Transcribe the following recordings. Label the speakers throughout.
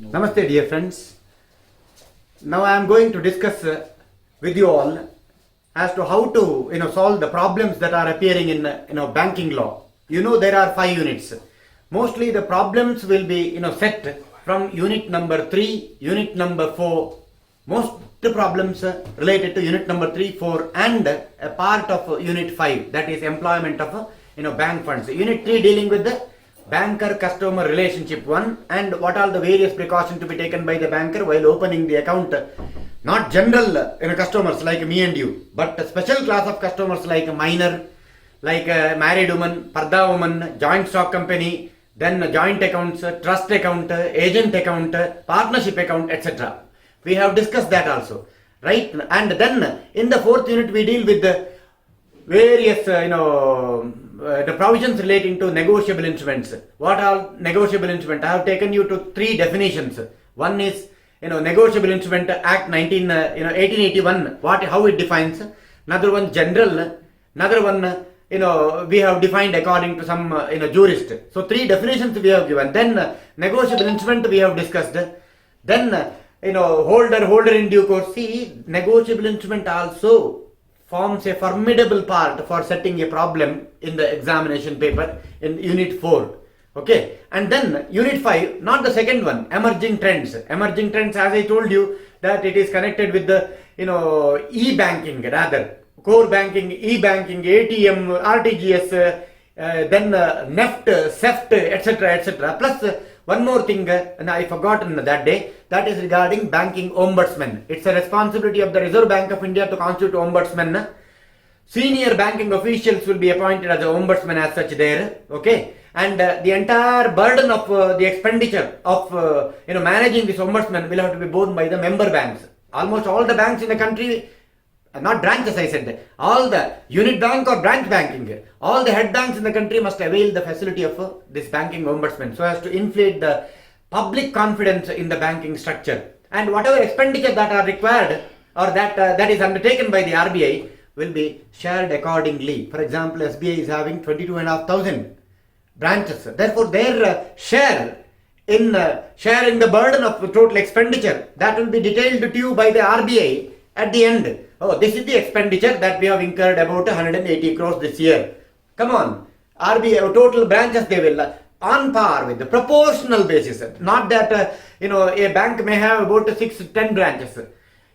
Speaker 1: Namaste dear friends. Now I am going to discuss with you all as to how to solve the problems that are appearing in banking law. There are 5 units. Mostly the problems will be set from unit number 3, unit number 4. Most the problems related to unit number 3, 4 and a part of unit 5, that is employment of bank funds. Unit 3 dealing with the banker customer relationship 1 and what are the various precautions to be taken by the banker while opening the account. Not general customers like me and you, but a special class of customers like a minor, like a married woman, parda woman, joint stock company, then joint accounts, trust account, agent account, partnership account, etc. We have discussed that also, right? And then in the 4th unit we deal with the various the provisions relating to negotiable instruments. What are negotiable instruments? I have taken you to 3 definitions. One is Negotiable Instrument Act 1881. How it defines. Another one general. Another one we have defined according to some jurist. So 3 definitions we have given. Then negotiable instrument we have discussed. Then holder in due course. See, negotiable instrument also forms a formidable part for setting a problem in the examination paper in unit 4. Okay, and then unit 5, not the second one, emerging trends. Emerging trends, as I told you, that it is connected with the e-banking, rather core banking, e-banking, ATM, RTGS, then NEFT, SEFT, etc. Plus one more thing, and I forgotten that day, that is regarding banking ombudsman. It's a responsibility of the Reserve Bank of India to constitute ombudsman. Senior banking officials will be appointed as the ombudsman as such there. Okay, and the entire burden of the expenditure of managing this ombudsman will have to be borne by the member banks. Almost all the banks in the country, not branches I said, all the unit bank or branch banking, all the head banks in the country must avail the facility of this banking ombudsman so as to inflate the public confidence in the banking structure. And whatever expenditure that are required or that is undertaken by the RBI will be shared accordingly. For example, SBI is having 22,500 branches. Therefore, their share in sharing the burden of total expenditure, that will be detailed to you by the RBI at the end. Oh, this is the expenditure that we have incurred about 180 crores this year. Come on, RBI total branches they will on par with the proportional basis. Not that a bank may have about 6-10 branches.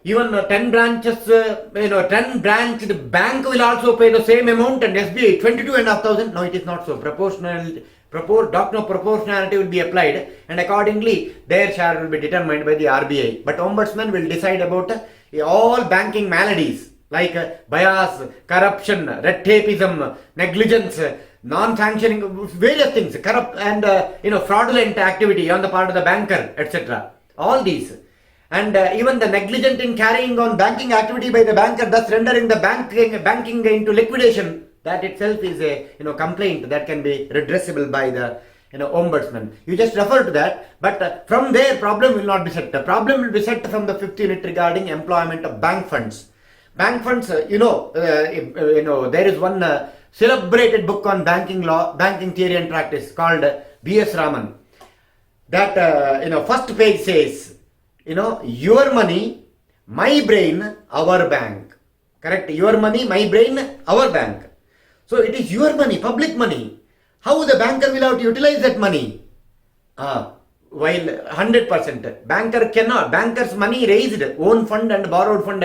Speaker 1: Even 10 branches, 10 branched bank will also pay the same amount and SBI 22,500. No, it is not so. Doctrine of proportionality will be applied and accordingly their share will be determined by the RBI. But ombudsman will decide about all banking maladies like bias, corruption, red tapeism, negligence, non-sanctioning, various things, corrupt and fraudulent activity on the part of the banker, etc. All these. And even the negligent in carrying on banking activity by the banker, thus rendering the banking into liquidation, that itself is a complaint that can be redressable by the ombudsman. You just refer to that, but from there problem will not be set. The problem will be set from the 5th unit regarding employment of bank funds. Bank funds, there is one celebrated book on banking law, banking theory and practice called B.S. Raman. That first page says, your money, my brain, our bank. Correct? Your money, my brain, our bank. So it is your money, public money. How the banker will have to utilize that money? While 100%, banker cannot. Banker's money raised, own fund and borrowed fund,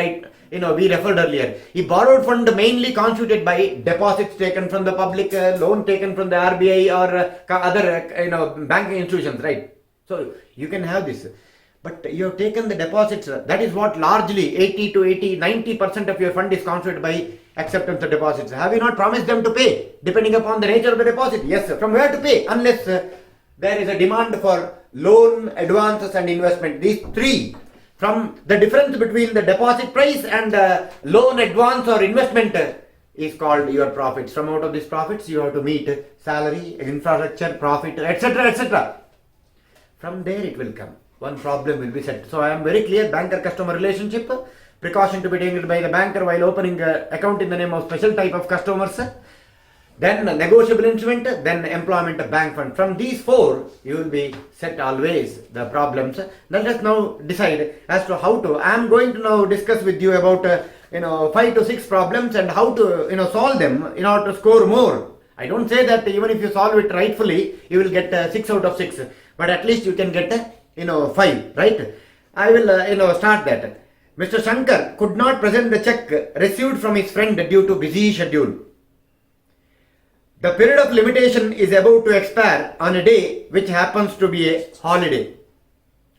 Speaker 1: we referred earlier. He borrowed fund mainly constituted by deposits taken from the public, loan taken from the RBI or other banking institutions, right? So you can have this. But you have taken the deposits, that is what largely 90% of your fund is constituted by acceptance of deposits. Have you not promised them to pay depending upon the nature of the deposit? Yes, sir. From where to pay? Unless there is a demand for loan, advances and investment. These 3, from the difference between the deposit price and loan, advance or investment is called your profits. From out of these profits you have to meet salary, infrastructure, profit, etc. From there it will come. One problem will be set. So I am very clear, banker-customer relationship, precaution to be taken by the banker while opening an account in the name of special type of customers. then negotiable instrument, then employment bank fund. From these four, you will be set always the problems. Let us now decide as to how to. I am going to now discuss with you about 5 to 6 problems and how to solve them in order to score more. I don't say that even if you solve it rightfully, you will get 6 out of 6, but at least you can get 5, right? I will start that. Mr. Shankar could not present the check received from his friend due to busy schedule. The period of limitation is about to expire on a day which happens to be a holiday.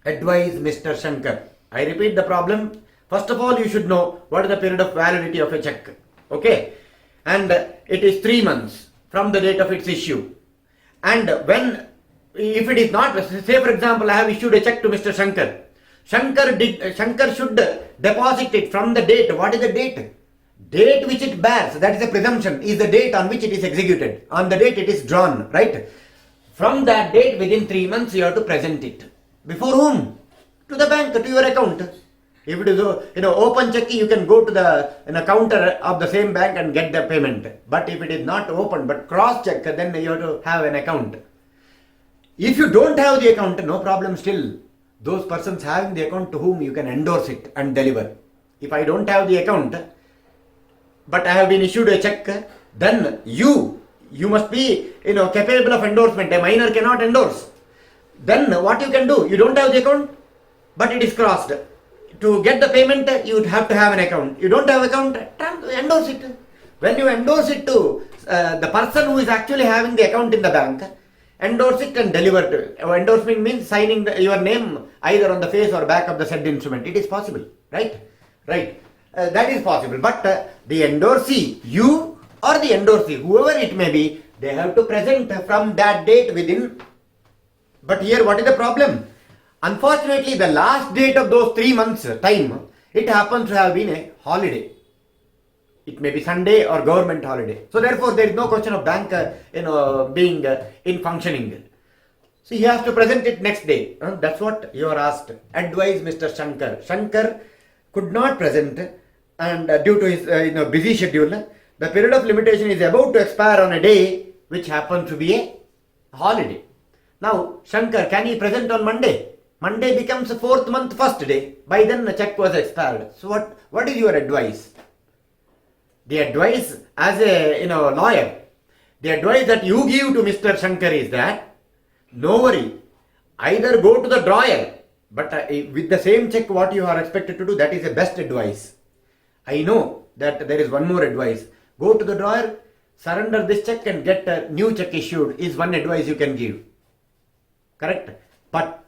Speaker 1: Advise Mr. Shankar. I repeat the problem. First of all, you should know what is the period of validity of a check. Okay? And it is 3 months from the date of its issue. And if it is not, say for example, I have issued a check to Mr. Shankar. Shankar should deposit it from the date. What is the date? Date which it bears, that is a presumption, is the date on which it is executed. On the date it is drawn, right? From that date, within 3 months, you have to present it. Before whom? To the bank, to your account. If it is open check, you can go to the counter of the same bank and get the payment. But if it is not open but cross check, then you have to have an account. If you don't have the account, no problem still. Those persons having the account to whom you can endorse it and deliver. If I don't have the account, but I have been issued a check, then you must be capable of endorsement. A minor cannot endorse. Then what you can do? You don't have the account, but it is crossed. To get the payment, you would have to have an account. You don't have account, endorse it. When you endorse it to the person who is actually having the account in the bank, endorse it and deliver to it. Endorsement means signing your name either on the face or back of the said instrument. It is possible, right? Right. That is possible. But the endorsee, you or the endorsee, whoever it may be, they have to present from that date within. But here, what is the problem? Unfortunately, the last date of those 3 months time, it happens to have been a holiday. It may be Sunday or government holiday. So therefore, there is no question of bank, being in functioning. So he has to present it next day. That's what you are asked. Advise Mr. Shankar. Shankar could not present, and due to his busy schedule, the period of limitation is about to expire on a day which happens to be a holiday. Now, Shankar, can he present on Monday? Monday becomes the 4th month first day. By then the check was expired. So what is your advice? The advice as a lawyer, the advice that you give to Mr. Shankar is that, no worry, either go to the drawer, but with the same check what you are expected to do, that is the best advice. I know that there is one more advice. Go to the drawer, surrender this check and get a new check issued is one advice you can give. Correct? But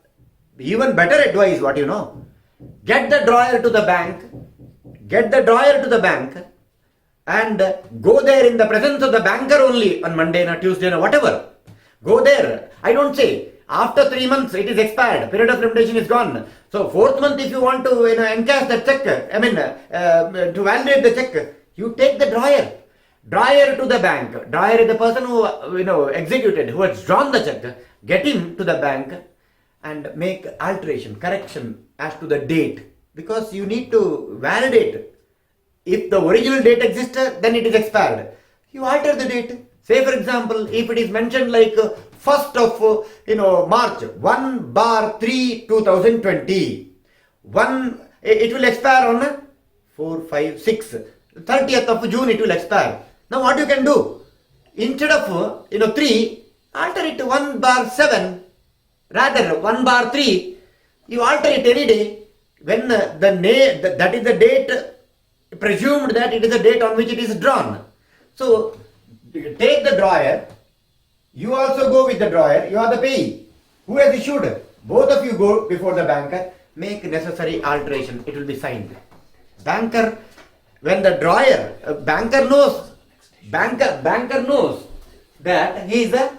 Speaker 1: even better advice, what you know, get the drawer to the bank, and go there in the presence of the banker only on Monday or Tuesday or whatever. Go there. I don't say after 3 months it is expired, period of limitation is gone. So 4th month if you want to encash that check, to validate the check, you take the drawer to the bank. Drawer is the person who executed, who has drawn the check. Get him to the bank and make alteration, correction as to the date, because you need to validate. If the original date exists, then it is expired. You alter the date. Say for example, if it is mentioned like 1st of March, 1/3/2020, it will expire on 4, 5, 6, 30th of June it will expire. Now what you can do? Instead of 3, alter it to 1/7, rather 1/3. You alter it any day when that is the date. Presumed that it is the date on which it is drawn. So take the drawer. You also go with the drawer. You are the payee. Who has issued? Both of you go before the banker. Make necessary alteration. It will be signed. Banker, when the drawer, banker knows that he is a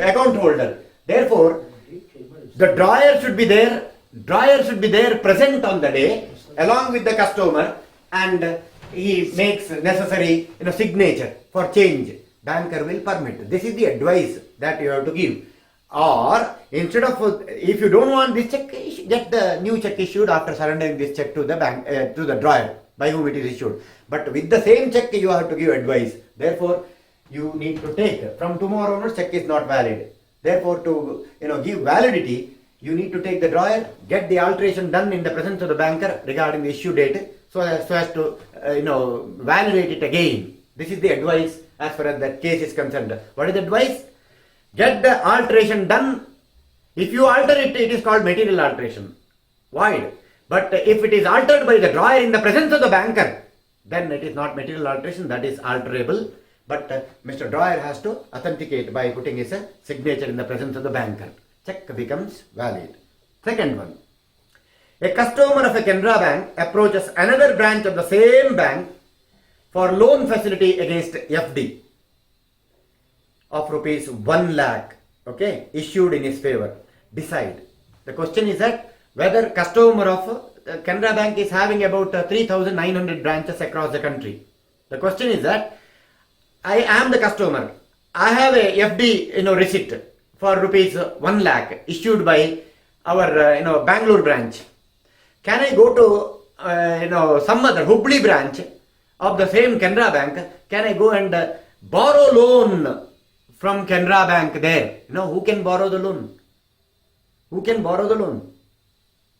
Speaker 1: account holder. Therefore, the drawer should be there. Present on the day along with the customer. And he makes necessary signature for change. Banker will permit. This is the advice that you have to give. Or instead of, if you don't want this check, get the new check issued after surrendering this check to the bank, to the drawer by whom it is issued. But with the same check you have to give advice. Therefore, you need to take. From tomorrow onwards, check is not valid. Therefore, to give validity, you need to take the drawer, get the alteration done in the presence of the banker regarding the issue date, so as to validate it again. This is the advice as far as that case is concerned. What is the advice? Get the alteration done. If you alter it, it is called material alteration. Void. But if it is altered by the drawer in the presence of the banker, then it is not material alteration, that is alterable. But Mr. Drawer has to authenticate by putting his signature in the presence of the banker. Check becomes valid. Second one. A customer of a Canara Bank approaches another branch of the same bank for loan facility against FD of rupees 1 lakh, issued in his favor. Decide. The question is that whether customer of Canara Bank is having about 3,900 branches across the country. The question is that I am the customer. I have a FD receipt for rupees 1 lakh issued by our Bangalore branch. Can I go to some other Hubli branch of the same Canara Bank? Can I go and borrow loan from Canara Bank there? Who can borrow the loan? Who can borrow the loan?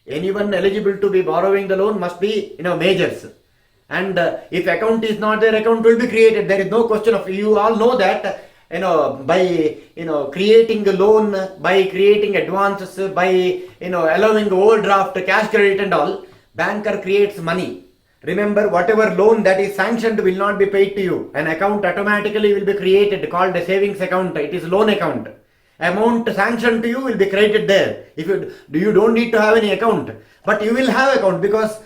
Speaker 1: Anyone eligible to be borrowing the loan must be majors. And if account is not there, account will be created. There is no question of, you all know that by creating the loan, by creating advances, by allowing overdraft, cash credit and all, banker creates money. Remember, whatever loan that is sanctioned will not be paid to you. An account automatically will be created called a savings account. It is loan account. Amount sanctioned to you will be created there. If you don't need to have any account, but you will have account because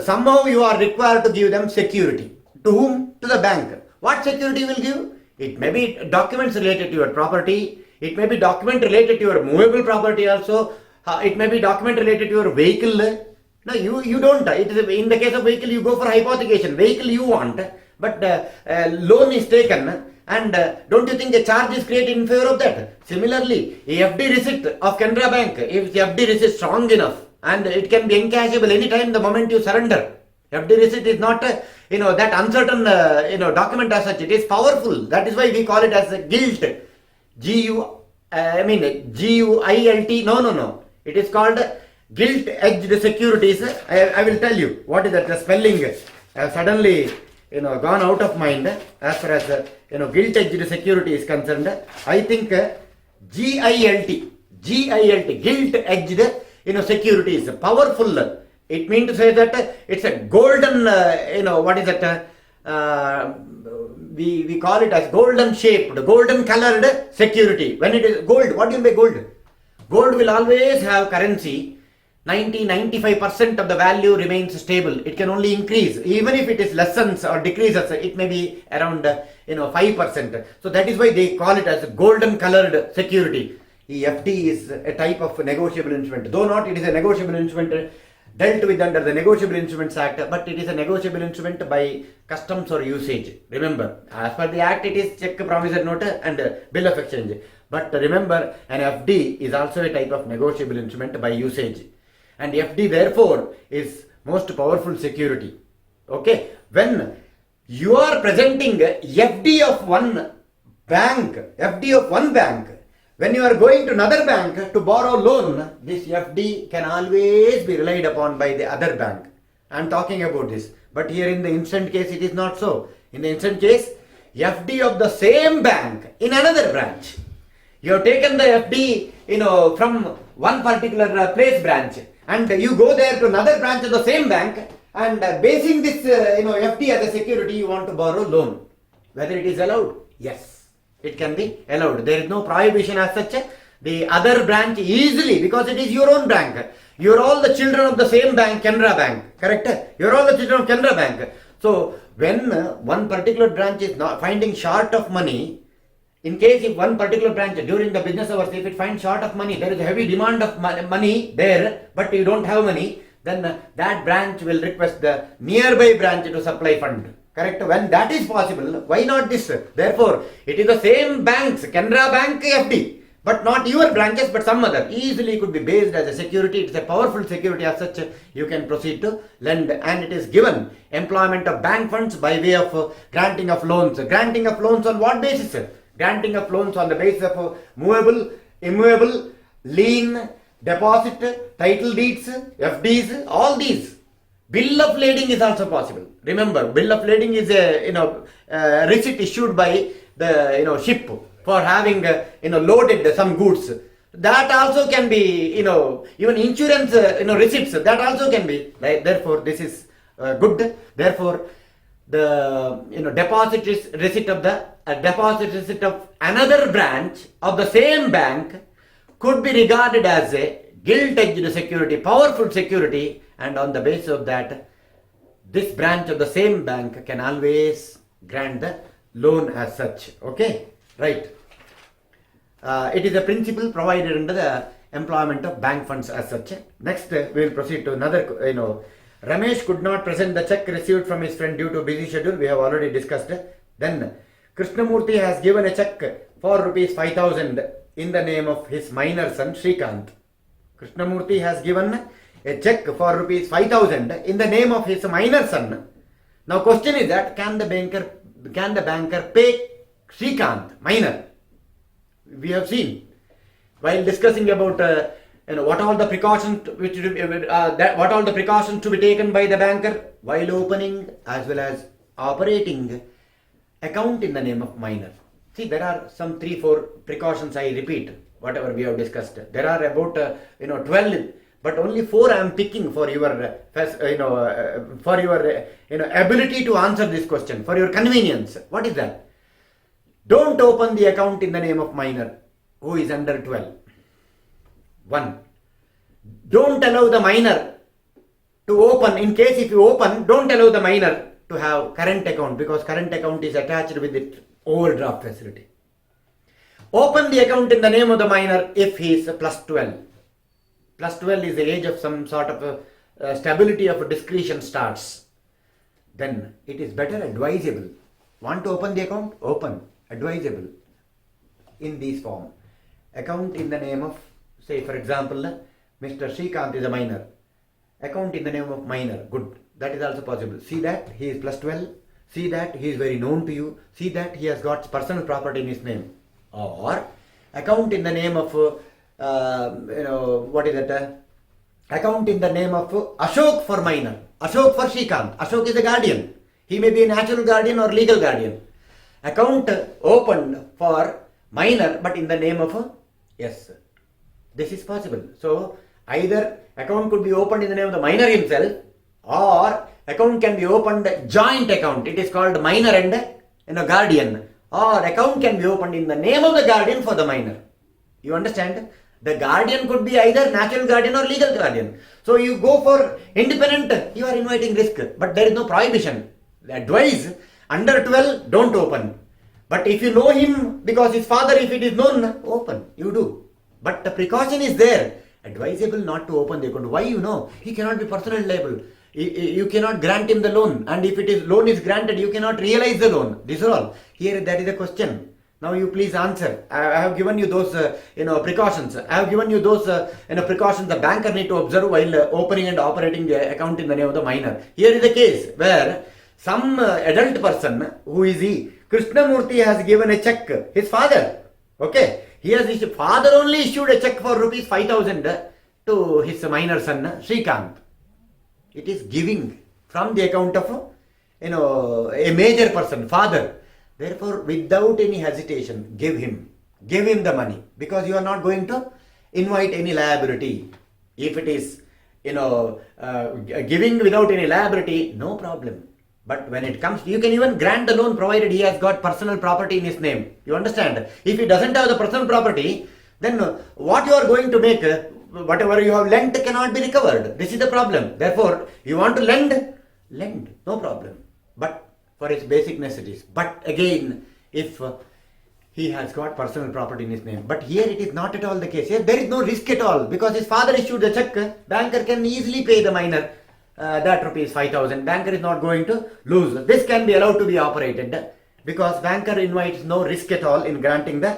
Speaker 1: somehow you are required to give them security. To whom? To the bank. What security you will give? It may be documents related to your property. It may be document related to your movable property also. It may be document related to your vehicle. No, you don't. It is, in the case of vehicle, you go for hypothecation. Vehicle you want, but loan is taken. And don't you think a charge is created in favor of that? Similarly, a FD receipt of Canara Bank, if the FD receipt is strong enough and it can be encashable anytime the moment you surrender. FD receipt is not that uncertain document as such. It is powerful. That is why we call it as a gilt. G-U-I-L-T. No. It is called gilt-edged securities. I will tell you what is that. The spelling suddenly gone out of mind as far as gilt-edged security is concerned. I think G-I-L-T, gilt-edged security is powerful. It means to say that it's a golden, what is that? We call it as golden shaped, golden colored security. When it is gold, what do you mean by gold? Gold will always have currency. 90-95% of the value remains stable. It can only increase. Even if it is lessens or decreases, it may be around 5%. So that is why they call it as a golden colored security. FD is a type of negotiable instrument. Though not it is a negotiable instrument dealt with under the Negotiable Instruments Act, but it is a negotiable instrument by customs or usage. Remember, as per the Act, it is check, promissory note and bill of exchange. But remember, an FD is also a type of negotiable instrument by usage. And FD therefore is most powerful security. Okay, when you are presenting FD of one bank, when you are going to another bank to borrow loan, this FD can always be relied upon by the other bank. I am talking about this. But here in the instant case, it is not so. In the instant case, FD of the same bank in another branch. You have taken the FD, from one particular place branch, and you go there to another branch of the same bank, and basing this, FD as a security, you want to borrow loan. Whether it is allowed? Yes. It can be allowed. There is no prohibition as such. The other branch easily, because it is your own bank. You are all the children of the same bank, Canara Bank. Correct? You are all the children of Canara Bank. So, when one particular branch is not finding short of money, in case if one particular branch during the business hours, if it finds short of money, there is a heavy demand of money there, but you don't have money, then that branch will request the nearby branch to supply fund. Correct? When that is possible, why not this? Therefore, it is the same banks, Canara Bank FD, but not your branches, but some other. Easily could be based as a security. It's a powerful security as such. You can proceed to lend, and it is given employment of bank funds by way of granting of loans. Granting of loans on what basis? Granting of loans on the basis of movable, immovable, lien, deposit, title deeds, FDs, all these. Bill of lading is also possible. Remember, bill of lading is a receipt issued by the ship for having loaded some goods. That also can be even insurance receipts. That also can be. Right? Therefore, this is good. Therefore, the deposit receipt of deposit receipt of another branch of the same bank could be regarded as a gilt-edged security, powerful security, and on the basis of that, this branch of the same bank can always grant the loan as such. Okay, right. It is a principle provided under the employment of bank funds as such. Next, we will proceed to another. Ramesh could not present the check received from his friend due to busy schedule. We have already discussed. Then Krishnamurti has given a check for rupees 5,000 in the name of his minor son Shrikant. Krishnamurti has given a check for rupees 5,000 in the name of his minor son. Now question is that can the banker pay Shrikant minor? We have seen while discussing about what all the precautions what all the precautions to be taken by the banker while opening as well as operating account in the name of minor. See, there are some 3-4 precautions. I repeat whatever we have discussed. There are about 12, but only 4 I am picking for your ability to answer this question, for your convenience. What is that? Don't open the account in the name of minor who is under 12. 1. Don't allow the minor to open. In case if you open, don't allow the minor to have current account, because current account is attached with it overdraft facility. Open the account in the name of the minor if he is plus 12. Plus 12 is the age of some sort of stability of discretion starts. Then it is better advisable. Want to open the account? Open. Advisable in this form. Account in the name of, say for example, Mr. Shrikant is a minor. Account in the name of minor. Good. That is also possible. See that he is plus 12. See that he is very known to you. See that he has got personal property in his name. Or account in the name of what is that? Account in the name of Ashok for minor. Ashok for Shrikant. Ashok is a guardian. He may be a natural guardian or legal guardian. Account opened for minor, but in the name of yes. This is possible. So either account could be opened in the name of the minor himself, or account can be opened joint account. It is called minor and guardian. Or account can be opened in the name of the guardian for the minor. You understand? The guardian could be either natural guardian or legal guardian. So you go for independent, you are inviting risk, but there is no prohibition. Advise, under 12, don't open. But if you know him, because his father, if it is known, open, you do. But the precaution is there. Advisable not to open the account. Why? He cannot be personally liable. You cannot grant him the loan, and if loan is granted, you cannot realize the loan. This is all. Here, that is the question. Now you please answer. I have given you those precautions. I have given you those precautions the banker need to observe while opening and operating the account in the name of the minor. Here is a case where some adult person, who is he? Krishnamurti has given a check. His father. Okay. His father only issued a check for rupees 5,000 to his minor son Shrikant. It is giving from the account of a major person, father. Therefore, without any hesitation, give him the money, because you are not going to invite any liability. If it is giving without any liability, no problem. But when it comes, you can even grant the loan provided he has got personal property in his name. You understand? If he doesn't have the personal property, then what you are going to make, whatever you have lent cannot be recovered. This is the problem. Therefore, you want to lend, no problem. But for his basic necessities. But again, if he has got personal property in his name. But here it is not at all the case. Here there is no risk at all, because his father issued the check. Banker can easily pay the minor that rupees 5,000. Banker is not going to lose. This can be allowed to be operated, because banker invites no risk at all in granting the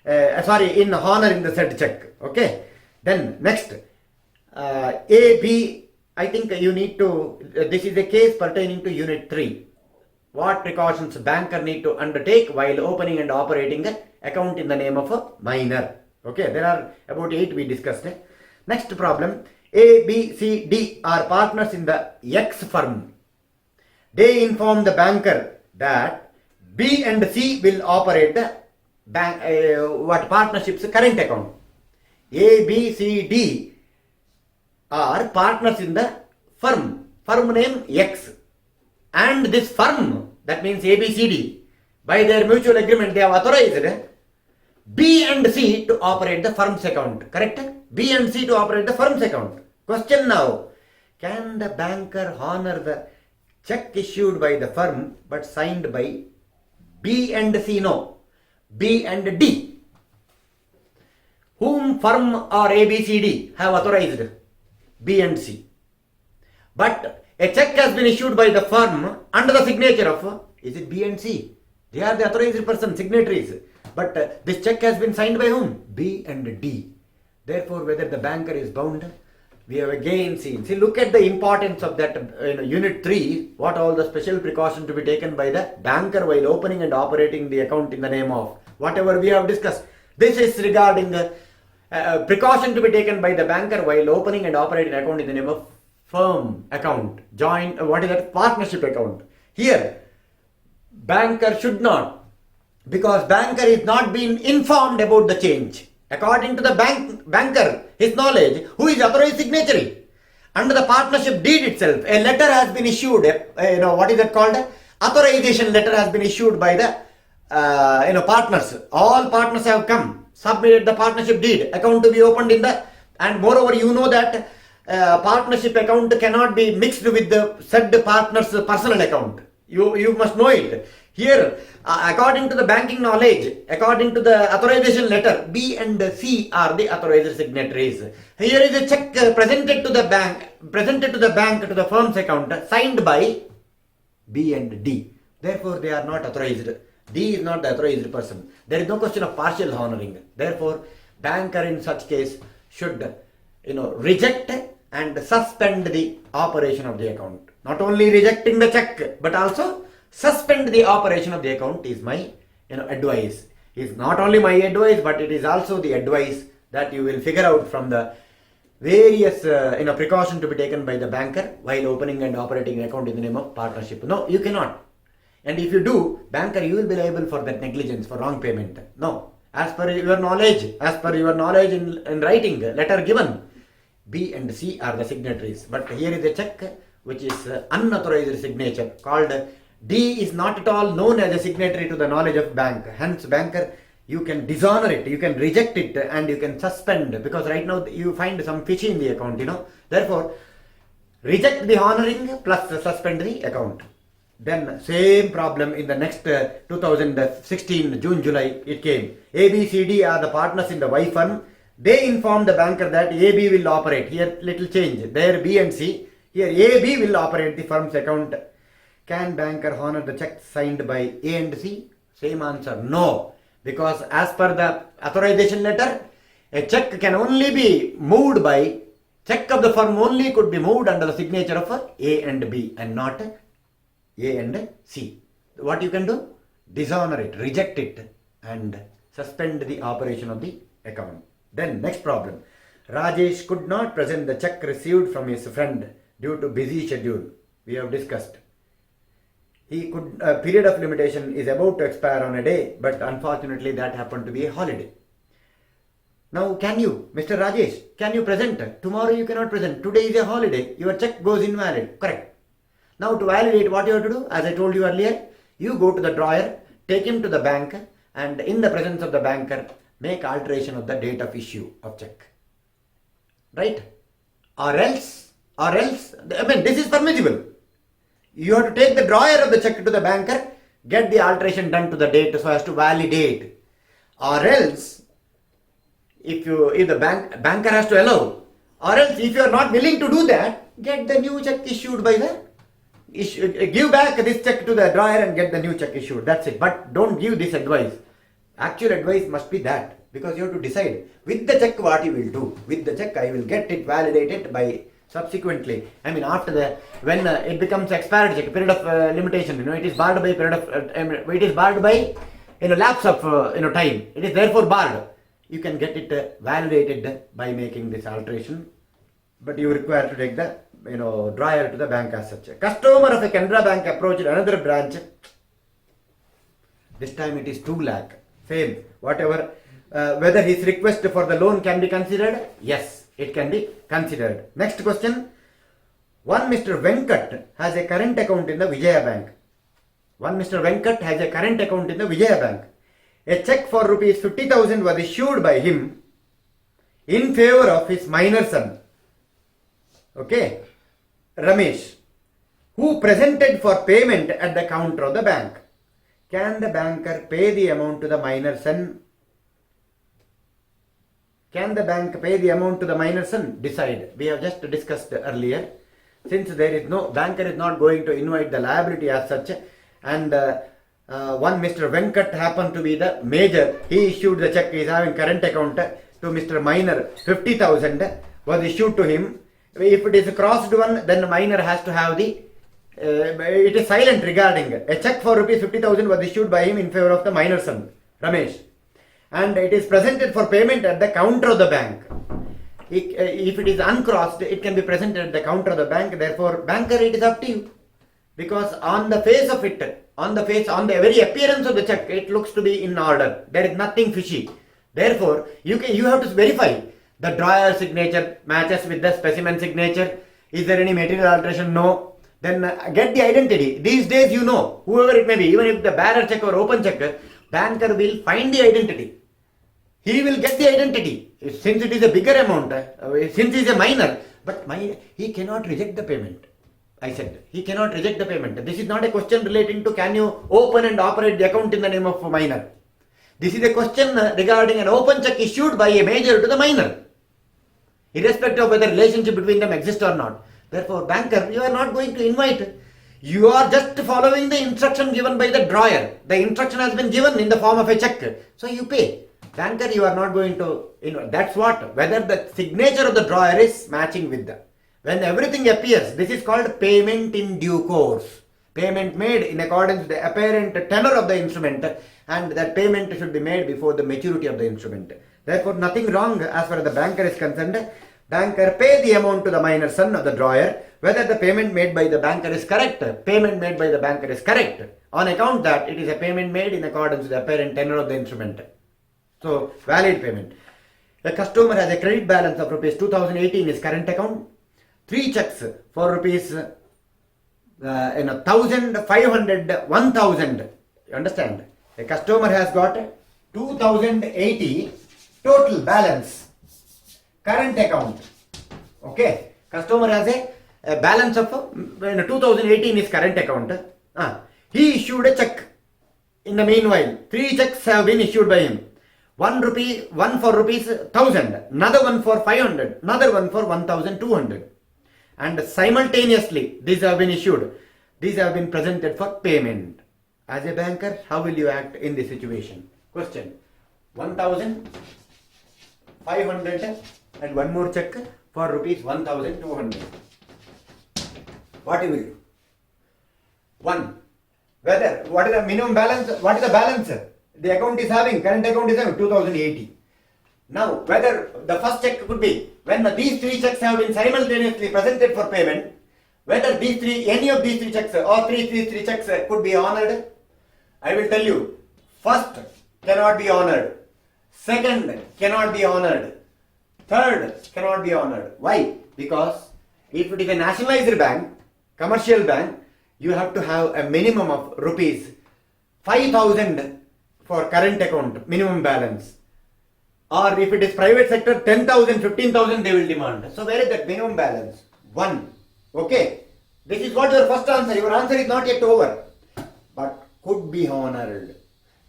Speaker 1: in honoring the said check. Okay. Then next, A, B, I think you need to, this is a case pertaining to Unit 3. What precautions banker need to undertake while opening and operating an account in the name of a minor. Okay, there are about 8 we discussed. Next problem, A, B, C, D are partners in the X firm. They inform the banker that B and C will operate the partnership's current account. A, B, C, D are partners in the firm name X, and this firm, that means ABCD, by their mutual agreement they have authorized B and C to operate the firm's account. Correct? B and C to operate the firm's account. Question now, can the banker honor the check issued by the firm but signed by B and C? No, B and D. Whom firm or ABCD have authorized? B and C. But a check has been issued by the firm under the signature of, is it B and C? They are the authorized person, signatories. But this check has been signed by whom? B and D. Therefore, whether the banker is bound, we have again seen. See, look at the importance of that Unit 3, what all the special precautions to be taken by the banker while opening and operating the account in the name of whatever we have discussed. This is regarding the precaution to be taken by the banker while opening and operating an account in the name of firm account, joint, what is that? Partnership account. Here, banker should not, because banker is not being informed about the change. According to the banker, his knowledge, who is authorized signatory, under the partnership deed itself, a letter has been issued, what is that called? Authorization letter has been issued by the, partners. All partners have come, submitted the partnership deed, account to be opened in the, and moreover, you know that partnership account cannot be mixed with the said partner's personal account. You must know it. Here, according to the banking knowledge, according to the authorization letter, B and C are the authorized signatories. Here is a check presented to the bank, to the firm's account, signed by B and D. Therefore, they are not authorized. D is not the authorized person. There is no question of partial honoring. Therefore, banker in such case should, reject and suspend the operation of the account. Not only rejecting the check, but also suspend the operation of the account is my advice. It's not only my advice, but it is also the advice that you will figure out from the various precaution to be taken by the banker while opening and operating an account in the name of partnership. No, you cannot. And if you do, banker, you will be liable for that negligence, for wrong payment. No, as per your knowledge in writing, letter given, B and C are the signatories. But here is a check which is unauthorized signature called D is not at all known as a signatory to the knowledge of bank. Hence, banker, you can dishonor it, you can reject it, and you can suspend, because right now you find some fishy in the account, Therefore, reject the honoring plus suspend the account. Then same problem in the next 2016 June, July it came. A, B, C, D are the partners in the Y firm. They inform the banker that A, B will operate. Here little change. There B and C. Here A, B will operate the firm's account. Can banker honor the check signed by A and C? Same answer, no. Because as per the authorization letter, a check can only be moved by, check of the firm only could be moved under the signature of A and B and not A and C. What you can do? Dishonor it, reject it, and suspend the operation of the account. Then next problem. Rajesh could not present the check received from his friend due to busy schedule. We have discussed. He could, period of limitation is about to expire on a day, but unfortunately that happened to be a holiday. Now can you, Mr. Rajesh, can you present? Tomorrow you cannot present. Today is a holiday. Your check goes invalid. Correct. Now to validate, what you have to do, as I told you earlier, you go to the drawer, take him to the bank, and in the presence of the banker, make alteration of the date of issue of check. Right? Or else, this is permissible. You have to take the drawer of the check to the banker, get the alteration done to the date so as to validate. Or else, if the banker has to allow, or else if you are not willing to do that, get the new check issued by give back this check to the drawer and get the new check issued. That's it. But don't give this advice. Actual advice must be that, because you have to decide with the check what you will do. With the check I will get it validated by subsequently. I mean after the, when it becomes expired check, period of limitation, it is barred by period of, it is barred by lapse of time. It is therefore barred. You can get it validated by making this alteration, but you require to take the dryer to the bank as such. A customer of a Canara Bank approached another branch. This time it is 2 lakh. Same, whatever, whether his request for the loan can be considered? Yes, it can be considered. Next question. One Mr. Venkat has a current account in the Vijaya Bank. One Mr. Venkat has a current account in the Vijaya Bank. A check for rupees 50,000 was issued by him in favor of his minor son, okay, Ramesh, who presented for payment at the counter of the bank. Can the banker pay the amount to the minor son? Can the bank pay the amount to the minor son? Decide. We have just discussed earlier. Since there is no, banker is not going to invite the liability as such, and one Mr. Venkat happened to be the major. He issued the check. He is having current account to Mr. Minor. 50,000 was issued to him. If it is a crossed one, then the minor has to have the, it is silent regarding. A check for rupees 50,000 was issued by him in favor of the minor son, Ramesh. And it is presented for payment at the counter of the bank. If it is uncrossed, it can be presented at the counter of the bank. Therefore, banker, it is up to you. Because on the face of it, on the very appearance of the check, it looks to be in order. There is nothing fishy. Therefore, you have to verify the drawer signature matches with the specimen signature. Is there any material alteration? No. Then get the identity. These days, whoever it may be, even if the bearer check or open check, banker will find the identity. He will get the identity. Since it is a bigger amount, since he is a minor, but he cannot reject the payment. I said, he cannot reject the payment. This is not a question relating to can you open and operate the account in the name of a minor. This is a question regarding an open check issued by a major to the minor, irrespective of whether relationship between them exists or not. Therefore, banker, you are not going to invite. You are just following the instruction given by the drawer. The instruction has been given in the form of a check. So you pay. Banker, you are not going to invite. That's what. Whether the signature of the drawer is matching with the. When everything appears, this is called payment in due course. Payment made in accordance with the apparent tenor of the instrument, and that payment should be made before the maturity of the instrument. Therefore, nothing wrong as far as the banker is concerned. Banker pay the amount to the minor son of the drawer. Whether the payment made by the banker is correct, payment made by the banker is correct, on account that it is a payment made in accordance with the apparent tenor of the instrument. So, valid payment. The customer has a credit balance of rupees 2080 in his current account. 3 checks for rupees 1,500, 1,000. You understand? A customer has got 2,080 total balance, current account. Okay. Customer has a balance of 2,080 in his current account. He issued a check. In the meanwhile, 3 checks have been issued by him. One for rupees 1,000, another one for 500, another one for 1,200. And simultaneously, these have been issued. These have been presented for payment. As a banker, how will you act in this situation? Question. 1,500 and one more check for rupees 1,200. What you will do? 1. What is the minimum balance? What is the balance the account is having? Current account is having 2,080. Now, whether the first check could be, when these 3 checks have been simultaneously presented for payment, whether any of these 3 checks or these three checks could be honored, I will tell you. First, cannot be honored. Second, cannot be honored. Third, cannot be honored. Why? Because if it is a nationalized bank, commercial bank, you have to have a minimum of rupees 5,000 for current account, minimum balance. Or if it is private sector, 10,000, 15,000 they will demand. So where is that minimum balance? 1. Okay. This is what your first answer. Your answer is not yet over. But could be honored.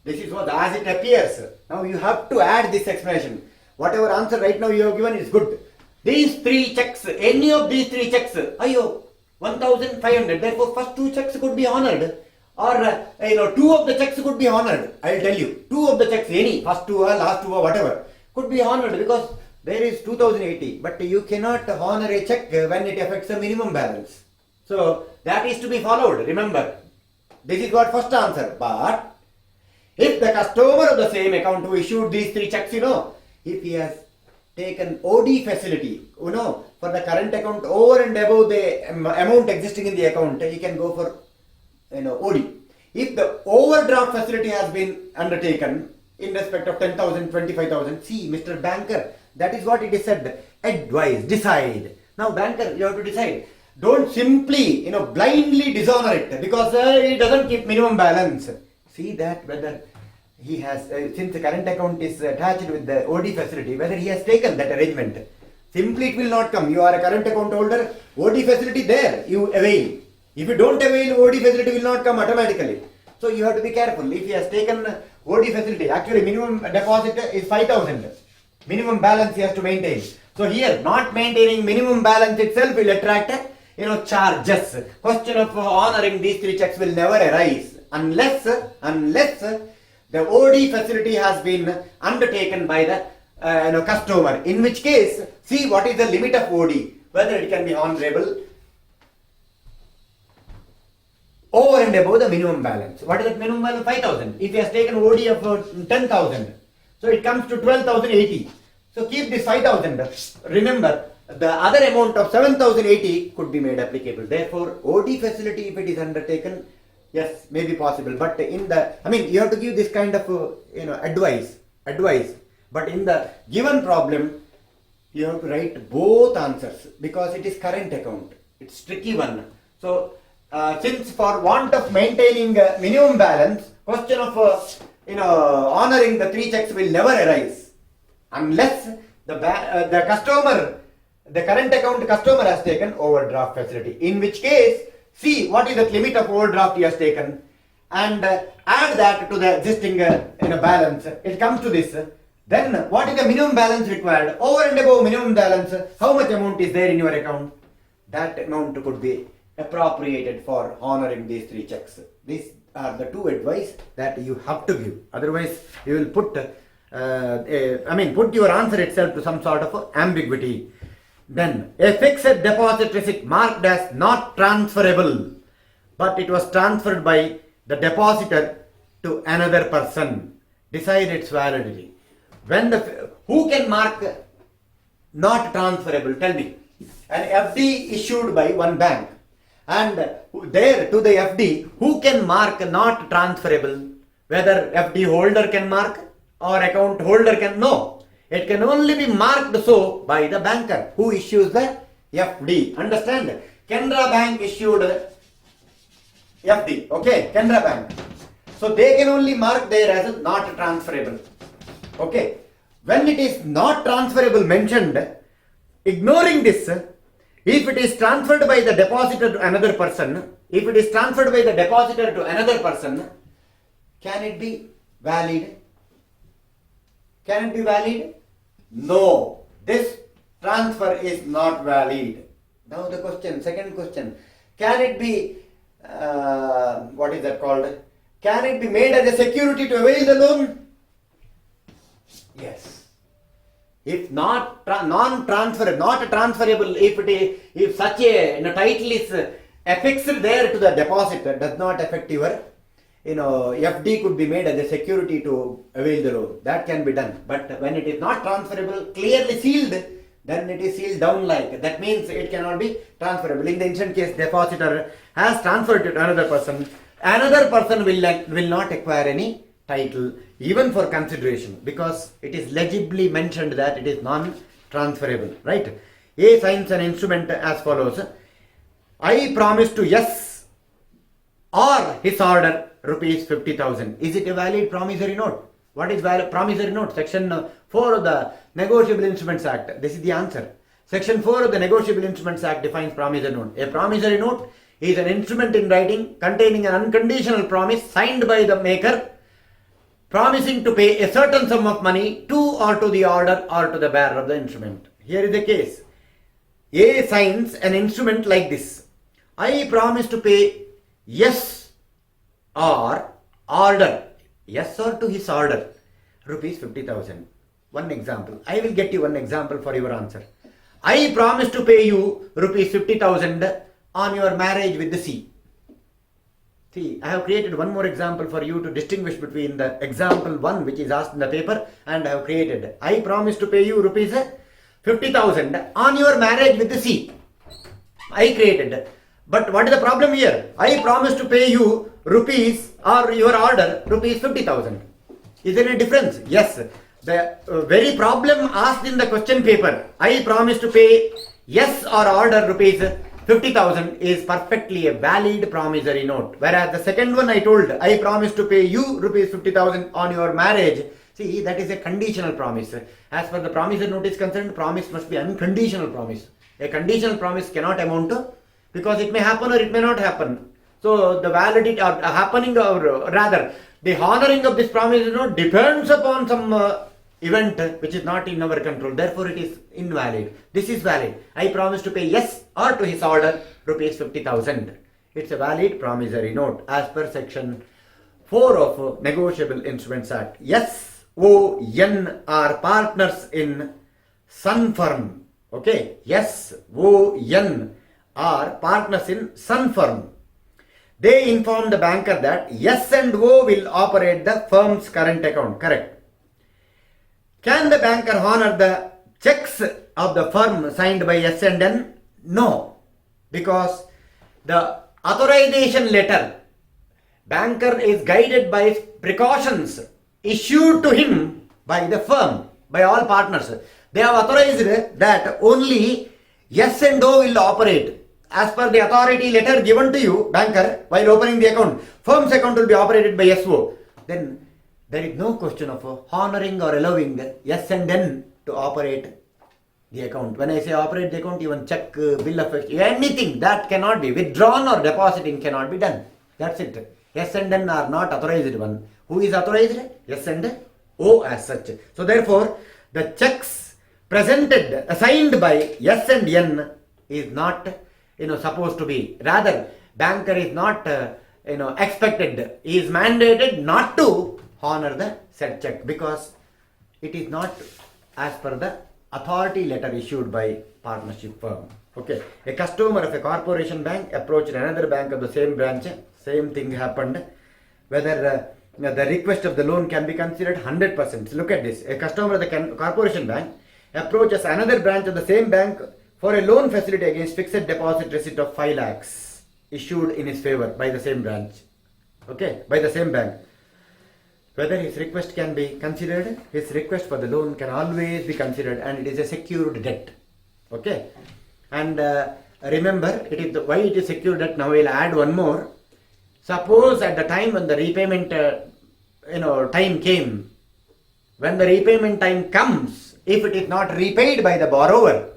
Speaker 1: This is what as it appears. Now you have to add this explanation. Whatever answer right now you have given is good. These 3 checks, any of these 3 checks, 1,500. Therefore first 2 checks could be honored. or two of the checks could be honored. I'll tell you, two of the checks, any first two or last two or whatever, could be honored because there is 2080, but you cannot honor a check when it affects the minimum balance. So that is to be followed. Remember, this is what first answer. But if the customer of the same account who issued these three checks, if he has taken OD facility, for the current account over and above the amount existing in the account, he can go for, OD. If the overdraft facility has been undertaken in respect of 10,000, 25,000, see, Mr. Banker, that is what it is said. Advise, decide. Now, banker, you have to decide. Don't simply, blindly dishonor it because it doesn't keep minimum balance. See that whether he has, since the current account is attached with the OD facility, whether he has taken that arrangement. Simply it will not come. You are a current account holder, OD facility there, you avail. If you don't avail, OD facility will not come automatically. So you have to be careful. If he has taken OD facility, actually minimum deposit is 5,000. Minimum balance he has to maintain. So here, not maintaining minimum balance itself will attract, charges. Question of honoring these three checks will never arise unless the OD facility has been undertaken by the customer. In which case, see what is the limit of OD, whether it can be honorable over and above the minimum balance. What is that minimum balance? 5,000. If he has taken OD of 10,000, so it comes to 12,080. So keep this 5,000. Remember, the other amount of 7,080 could be made applicable. Therefore, OD facility, if it is undertaken, yes, may be possible. But you have to give this kind of, advice. But in the given problem, you have to write both answers because it is current account. It's tricky one. So, since for want of maintaining minimum balance, question of, honoring the three checks will never arise unless the customer, the current account customer has taken overdraft facility. In which case, see what is the limit of overdraft he has taken and add that to the existing balance. It comes to this. Then what is the minimum balance required? Over and above minimum balance, how much amount is there in your account? That amount could be appropriated for honoring these three checks. These are the two advice that you have to give. Otherwise, you will put your answer itself to some sort of ambiguity. Then, a fixed deposit receipt marked as not transferable, but it was transferred by the depositor to another person. Decide its validity. Who can mark not transferable? Tell me. An FD issued by one bank, and there to the FD, who can mark not transferable? Whether FD holder can mark or account holder can? No. It can only be marked so by the banker who issues the FD. Understand? Canara Bank issued FD. Okay, Canara Bank. So they can only mark there as not transferable. Okay. When it is not transferable mentioned, ignoring this, if it is transferred by the depositor to another person, can it be valid? Can it be valid? No. This transfer is not valid. Now the question, second question. Can it be, what is that called? Can it be made as a security to avail the loan? Yes. If not non-transferable, not transferable, if such a title is affixed there to the depositor, does not affect your, FD could be made as a security to avail the loan. That can be done. But when it is not transferable, clearly sealed, then it is sealed down like. That means it cannot be transferable. In the instant case, depositor has transferred it to another person. Another person will not acquire any title even for consideration because it is legibly mentioned that it is non-transferable. Right? A signs an instrument as follows. I promise to yes or his order rupees 50,000. Is it a valid promissory note? What is valid promissory note? Section 4 of the Negotiable Instruments Act. This is the answer. Section 4 of the Negotiable Instruments Act defines promissory note. A promissory note is an instrument in writing containing an unconditional promise signed by the maker promising to pay a certain sum of money to or to the order or to the bearer of the instrument. Here is the case. A signs an instrument like this. I promise to pay yes or order, yes or to his order, rupees 50,000. One example. I will get you one example for your answer. I promise to pay you rupees 50,000 on your marriage with the C. See, I have created one more example for you to distinguish between the example 1 which is asked in the paper, and I have created, I promise to pay you rupees 50,000 on your marriage with the C. I created. But what is the problem here? I promise to pay you rupees or your order rupees 50,000. Is there any difference? Yes. The very problem asked in the question paper, I promise to pay yes or order rupees 50,000 is perfectly a valid promissory note. Whereas the second one I told, I promise to pay you rupees 50,000 on your marriage. See, that is a conditional promise. As far the promissory note is concerned, promise must be unconditional promise. A conditional promise cannot amount to, because it may happen or it may not happen. So the validity or happening, or rather the honoring of this promissory note depends upon some event which is not in our control. Therefore it is invalid. This is valid. I promise to pay yes or to his order rupees 50,000. It's a valid promissory note as per section 4 of Negotiable Instruments Act. Yes, O, N are partners in Sun Firm. Okay. Yes, O, N are partners in Sun Firm. They inform the banker that yes and O will operate the firm's current account. Correct. Can the banker honor the checks of the firm signed by S and N? No. Because the authorization letter, banker is guided by precautions issued to him by the firm, by all partners. They have authorized that only yes and O will operate. As per the authority letter given to you, banker, while opening the account, firm's account will be operated by SO. Then there is no question of honoring or allowing yes and N to operate the account. When I say operate the account, even check, bill of exchange, anything that cannot be withdrawn or depositing cannot be done. That's it. Yes and N are not authorized one. Who is authorized? Yes and O as such. So therefore, the checks presented, signed by yes and N is not supposed to be. Rather, banker is not expected, he is mandated not to honor the said check, because it is not as per the authority letter issued by partnership firm. Okay. A customer of a corporation bank approached another bank of the same branch. Same thing happened. Whether the request of the loan can be considered 100%. Look at this. A customer of the corporation bank approaches another branch of the same bank for a loan facility against fixed deposit receipt of 5 lakhs issued in his favor by the same branch. Okay, by the same bank. Whether his request can be considered, his request for the loan can always be considered, and it is a secured debt. Okay, and remember, it is why it is secured debt. Now I will add one more. Suppose at the time when the repayment time came, when the repayment time comes, if it is not repaid by the borrower,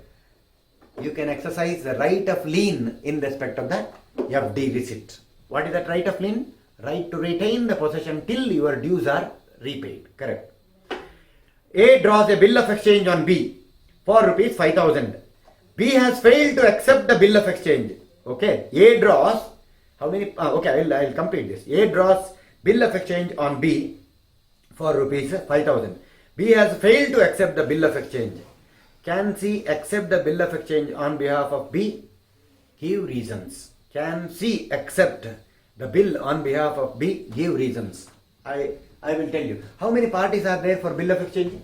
Speaker 1: you can exercise the right of lien in respect of the FD receipt. What is that right of lien? Right to retain the possession till your dues are repaid. Correct. A draws a bill of exchange on B for rupees 5,000. B has failed to accept the bill of exchange. Okay. A draws, how many? Okay, I'll complete this. A draws bill of exchange on B for rupees 5,000. B has failed to accept the bill of exchange. Can C accept the bill of exchange on behalf of B? Give reasons. Can C accept the bill on behalf of B? Give reasons. I will tell you. How many parties are there for bill of exchange?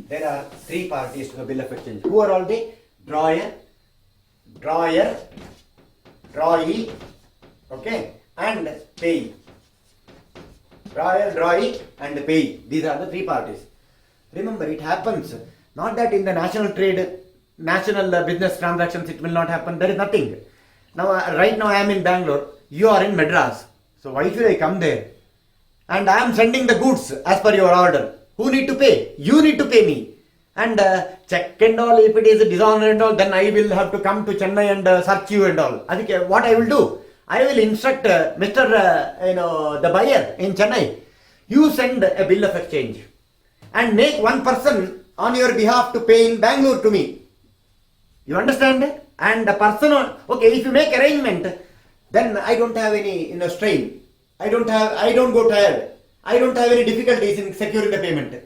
Speaker 1: There are 3 parties to the bill of exchange. Who are all they? Drawer, drawee, okay, and payee. Drawer, drawee, and payee. These are the 3 parties. Remember, it happens. Not that in the national trade, national business transactions it will not happen. There is nothing. Now, right now I am in Bangalore. You are in Madras. So why should I come there? And I am sending the goods as per your order. Who need to pay? You need to pay me. And check and all, if it is a dishonor and all, then I will have to come to Chennai and search you and all. I think what I will do? I will instruct Mr. The buyer in Chennai. You send a bill of exchange and make one person on your behalf to pay in Bangalore to me. You understand? And the person, okay, if you make arrangement, then I don't have any strain. I don't go tired. I don't have any difficulties in securing the payment.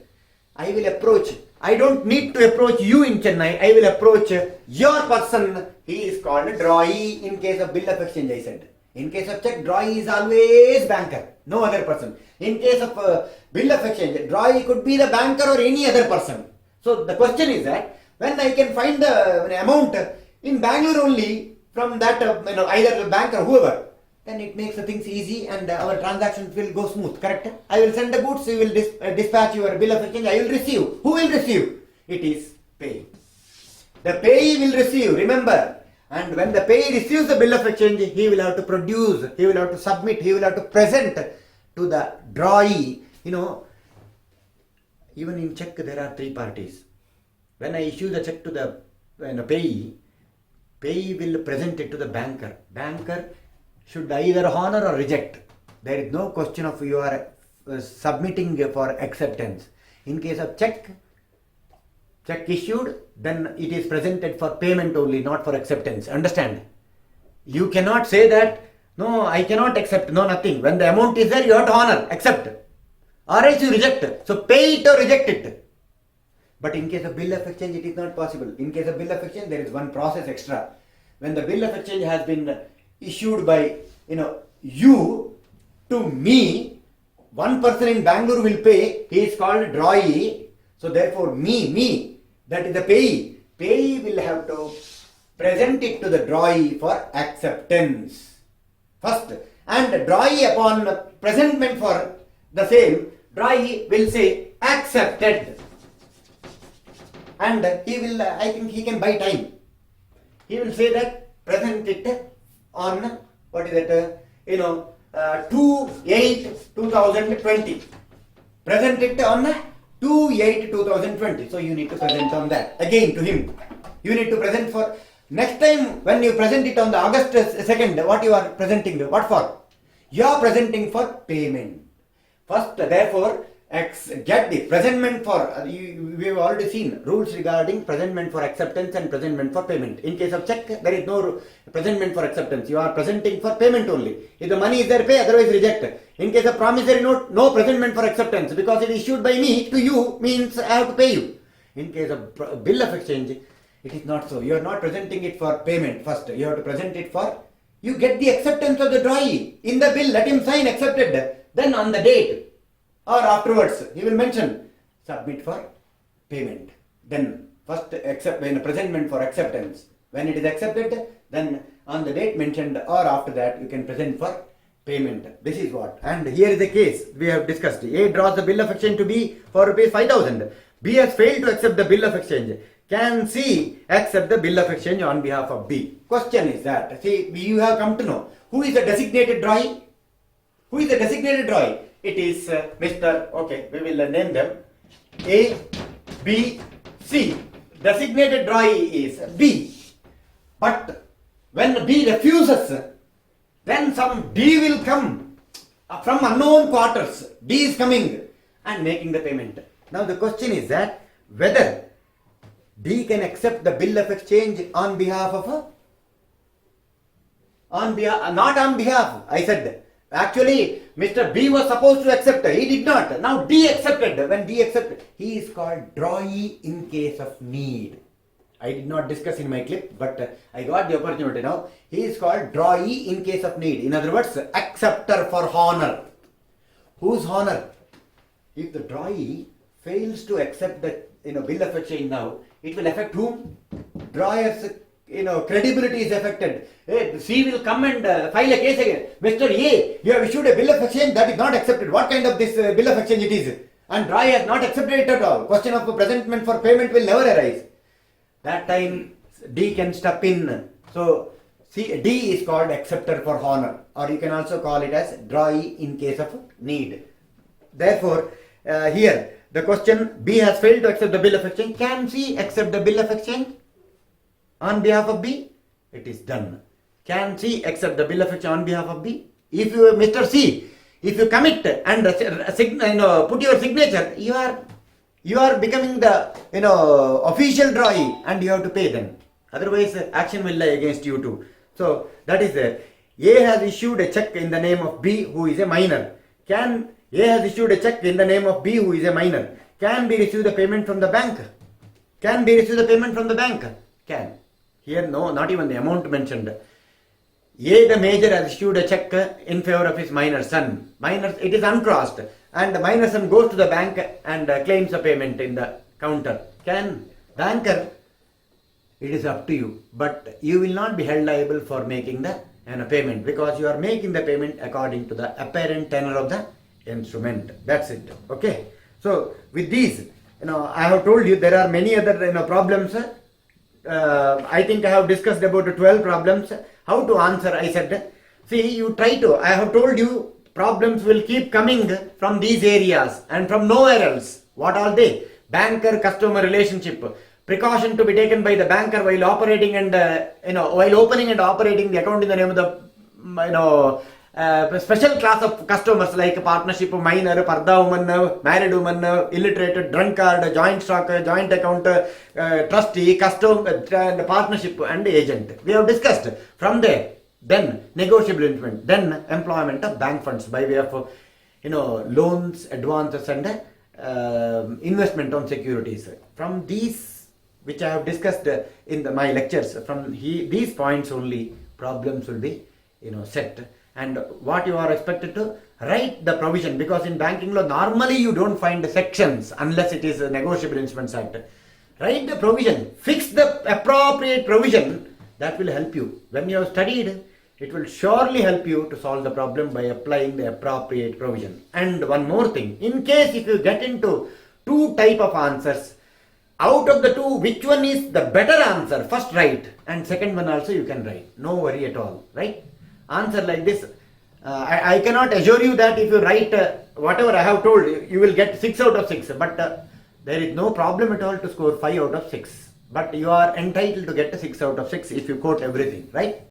Speaker 1: I will approach. I don't need to approach you in Chennai. I will approach your person. He is called drawee in case of bill of exchange, I said. In case of check, drawee is always banker, no other person. In case of bill of exchange, drawee could be the banker or any other person. So the question is that when I can find the amount in Bangalore only from that either the bank or whoever, then it makes the things easy and our transactions will go smooth, correct? I will send the goods, you will dispatch your bill of exchange, I will receive. Who will receive? It is payee. The payee will receive, remember. And when the payee receives the bill of exchange, he will have to produce, he will have to submit, he will have to present to the drawee. Even in check there are three parties. When I issue the check to the payee will present it to the banker. Banker should either honor or reject. There is no question of you are submitting for acceptance. In case of check issued, then it is presented for payment only, not for acceptance. Understand? You cannot say that, no, I cannot accept, no, nothing. When the amount is there, you have to honor, accept. Or else you reject. So pay it or reject it. But in case of bill of exchange, it is not possible. In case of bill of exchange, there is one process extra. When the bill of exchange has been issued by you to me, one person in Bangalore will pay. He is called drawee. So therefore me, that is the payee. Payee will have to present it to the drawee for acceptance first. And drawee upon presentment for the same, drawee will say accepted. And he will, I think he can buy time. He will say that present it on, 2/8/2020. Present it on 2/8/2020. So you need to present on that. Again to him. You need to present for, next time when you present it on the August 2nd, what you are presenting? What for? You are presenting for payment. First, therefore, get the presentment for, we have already seen rules regarding presentment for acceptance and presentment for payment. In case of check, there is no presentment for acceptance. You are presenting for payment only. If the money is there, pay, otherwise reject. In case of promissory note, no presentment for acceptance because it is issued by me to you means I have to pay you. In case of bill of exchange, it is not so. You are not presenting it for payment first. You have to present it for, you get the acceptance of the drawee. In the bill, let him sign accepted. Then on the date, or afterwards, he will mention submit for payment. Then first presentment for acceptance. When it is accepted, then on the date mentioned or after that you can present for payment. This is what. And here is the case we have discussed. A draws the bill of exchange to B for ₹5,000. B has failed to accept the bill of exchange. Can C accept the bill of exchange on behalf of B? Question is that, see, you have come to know who is the designated drawee? Who is the designated drawee? It is Mr. Okay, we will name them A, B, C. Designated drawee is B. But when B refuses, then some D will come from unknown quarters. D is coming and making the payment. Now the question is that whether D can accept the bill of exchange on behalf of not on behalf, I said. Actually, Mr. B was supposed to accept. He did not. Now D accepted. When D accepted, he is called drawee in case of need. I did not discuss in my clip, but I got the opportunity now. He is called drawee in case of need. In other words, acceptor for honor. Whose honor? If the drawee fails to accept the bill of exchange now, it will affect whom? Drawer's credibility is affected. C will come and file a case again. Mr. A, you have issued a bill of exchange that is not accepted. What kind of this bill of exchange it is? And drawee has not accepted it at all. Question of presentment for payment will never arise. That time D can step in. So D is called acceptor for honor, or you can also call it as drawee in case of need. Therefore, here the question, B has failed to accept the bill of exchange. Can C accept the bill of exchange on behalf of B? It is done. Can C accept the bill of exchange on behalf of B? If you, Mr. C, if you commit and put your signature, you are becoming the official drawee and you have to pay them. Otherwise, action will lie against you too. So that is there. A has issued a check in the name of B, who is a minor. Can A has issued a check in the name of B, who is a minor. Can B receive the payment from the bank? Can B receive the payment from the bank? Can. Here, no, not even the amount mentioned. A, the major, has issued a check in favor of his minor son. Minor, it is uncrossed, and the minor son goes to the bank and claims a payment in the counter. Can banker? It is up to you, but you will not be held liable for making the payment, because you are making the payment according to the apparent tenor of the instrument. That's it. Okay. So with these, I have told you there are many other problems. I think I have discussed about 12 problems. How to answer? I said, see, you try to. I have told you problems will keep coming from these areas and from nowhere else. What are they? Banker-customer relationship. Precaution to be taken by the banker while operating and while opening and operating the account in the name of the special class of customers like partnership, minor, parda woman, married woman, illiterate, drunkard, joint stock, joint account, trustee, custom, partnership and agent. We have discussed. From there, then negotiable instrument, then employment of bank funds by way of loans, advances and investment on securities. From these, which I have discussed in my lectures, from these points only problems will be set. And what you are expected to write the provision, because in banking law normally you don't find the sections unless it is a negotiable instruments act. Write the provision, fix the appropriate provision. That will help you. When you have studied, it will surely help you to solve the problem by applying the appropriate provision. And one more thing, in case if you get into two type of answers, out of the two, which one is the better answer? First write, and second one also you can write. No worry at all, right? Answer like this. I cannot assure you that if you write whatever I have told you, you will get 6 out of 6. But there is no problem at all to score 5 out of 6. But you are entitled to get 6 out of 6 if you quote everything, right?